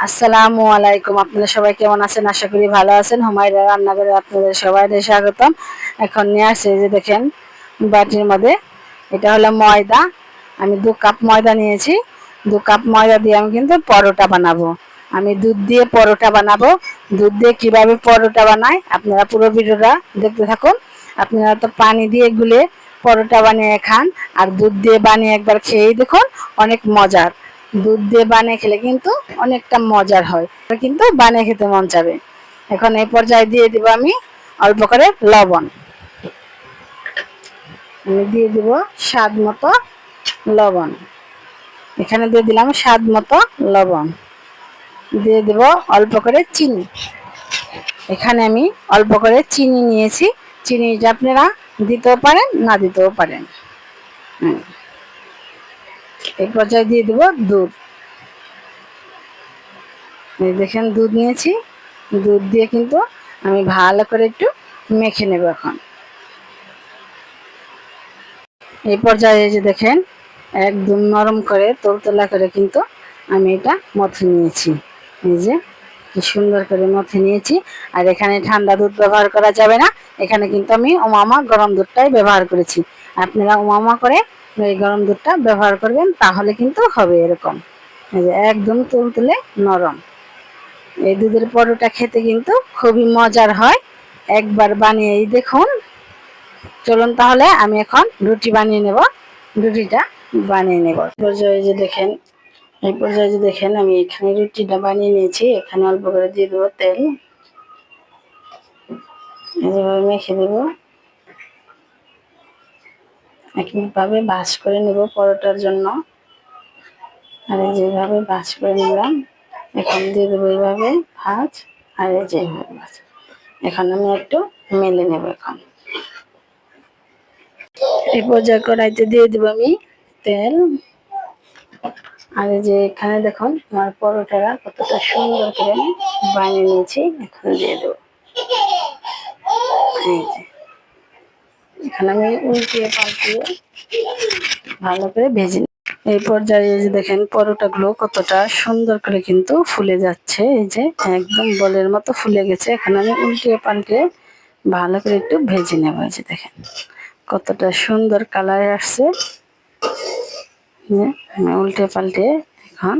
আসসালামু আলাইকুম। আপনারা সবাই কেমন আছেন? আশা করি ভালো আছেন। হুমায়রা রান্নাঘরে আপনাদের সবাইকে স্বাগতম। এখন নিয়ে আসছে যে দেখেন বাটির মধ্যে, এটা হলো ময়দা। আমি 2 কাপ ময়দা নিয়েছি। 2 কাপ ময়দা দিয়ে আমি কিন্তু পরোটা বানাবো। আমি দুধ দিয়ে পরোটা বানাবো। দুধ দিয়ে কিভাবে পরোটা বানাই আপনারা পুরো ভিডিওটা দেখতে থাকুন। আপনারা তো পানি দিয়ে গুলে পরোটা বানিয়ে খান, আর দুধ দিয়ে বানিয়ে একবার খেয়েই দেখুন, অনেক মজার। দুধ দিয়ে বানিয়ে খেলে কিন্তু অনেকটা মজার হয়, কিন্তু বানিয়ে খেতে মন যাবে। এখন এই পর্যায়ে দিয়ে দিব আমি অল্প করে লবণ। আমি দিয়ে দিব স্বাদ মতো লবণ। এখানে দিয়ে দিলাম স্বাদ মতো লবণ। দিয়ে দেব অল্প করে চিনি। এখানে আমি অল্প করে চিনি নিয়েছি। চিনিটা আপনারা দিতেও পারেন, না দিতেও পারেন। এই পর্যায়ে দিয়ে দেব দুধ। এই দেখেন দুধ নিয়েছি। দুধ দিয়ে কিন্তু আমি ভালো করে একটু মেখে নেব। এখন এই পর্যায়ে যে দেখেন একদম নরম করে তোলতোলা করে কিন্তু আমি এটা মথে নিয়েছি। এই যে কি সুন্দর করে মথে নিয়েছি। আর এখানে ঠান্ডা দুধ ব্যবহার করা যাবে না। এখানে কিন্তু আমি ওমামা গরম দুধটাই ব্যবহার করেছি। আপনারা ওমামা করে এই গরম দুধটা ব্যবহার করবেন, তাহলে কিন্তু হবে এরকম। এই যে একদম তুলতুলে নরম। এই দুধের পরোটা খেতে কিন্তু খুবই মজার হয়। একবার বানিয়েই দেখুন। চলুন তাহলে আমি এখন রুটি বানিয়ে নেব। রুটিটা বানিয়ে নেব। এই পর্যায়ে যে দেখেন আমি এখানে রুটিটা বানিয়ে নিয়েছি। এখানে অল্প করে দিয়ে দেবো তেল। এভাবে মেখে দেব। একইভাবে ভাঁজ করে নেব পরোটার জন্য। আর এই যেভাবে ভাঁজ করে নিলাম, এখন দিয়ে দেবো এইভাবে ভাঁজ। আর এই যেভাবে ভাঁজ, এখন আমি একটু মেলে নেব। এখন এই পর্যায়ে কড়াইতে দিয়ে দেবো আমি তেল। আর এই যে এখানে দেখুন আমার পরোটাটা কতটা সুন্দর করে আমি বানিয়ে নিয়েছি। এখন দিয়ে দেবো। এই যে এখানে আমি উল্টিয়ে পাল্টিয়ে ভালো করে ভেজে নিই। এই পর্যায়ে যে দেখেন পরোটাগুলো কতটা সুন্দর করে কিন্তু ফুলে যাচ্ছে। এই যে একদম বলের মতো ফুলে গেছে। এখানে আমি উল্টিয়ে পাল্টিয়ে ভালো করে একটু ভেজে নেব। এই যে দেখেন কতটা সুন্দর কালার আসছে। আমি উল্টে পাল্টে এখন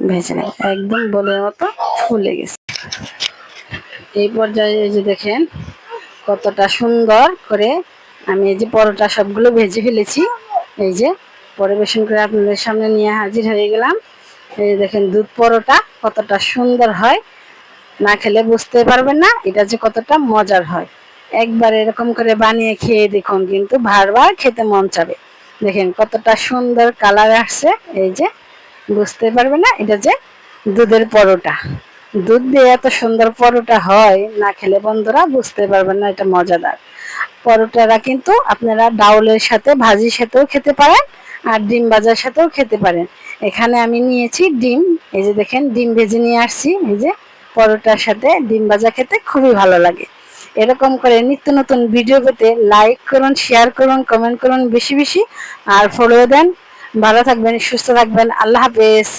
ভেজে নেব। একদম বলের মতো ফুলে গেছে। এই পর্যায়ে এই যে দেখেন কতটা সুন্দর করে আমি এই যে পরোটা সবগুলো ভেজে ফেলেছি। এই যে পরিবেশন করে আপনাদের সামনে নিয়ে হাজির হয়ে গেলাম। এই দেখেন দুধ পরোটা কতটা সুন্দর হয়, না খেলে বুঝতে পারবেন না এটা যে কতটা মজার হয়। একবার এরকম করে বানিয়ে খেয়ে দেখুন, কিন্তু বারবার খেতে মন চাবে। দেখেন কতটা সুন্দর কালার আসছে। এই যে বুঝতে পারবেন না এটা যে দুধের পরোটা। দুধ দিয়ে এত সুন্দর পরোটা হয়, না খেলে বন্ধুরা বুঝতে পারবেন না এটা মজাদার। পরোটারা কিন্তু আপনারা ডাউলের সাথে ভাজির সাথেও খেতে পারেন, আর ডিম ভাজার সাথেও খেতে পারেন। এখানে আমি নিয়েছি ডিম। এই যে দেখেন ডিম ভেজে নিয়ে আসছি। এই যে পরোটার সাথে ডিম ভাজা খেতে খুবই ভালো লাগে। এরকম করে নিত্য নতুন ভিডিও পেতে লাইক করুন, শেয়ার করুন, কমেন্ট করুন বেশি বেশি, আর ফলো দেন। ভালো থাকবেন, সুস্থ থাকবেন। আল্লাহ হাফেজ।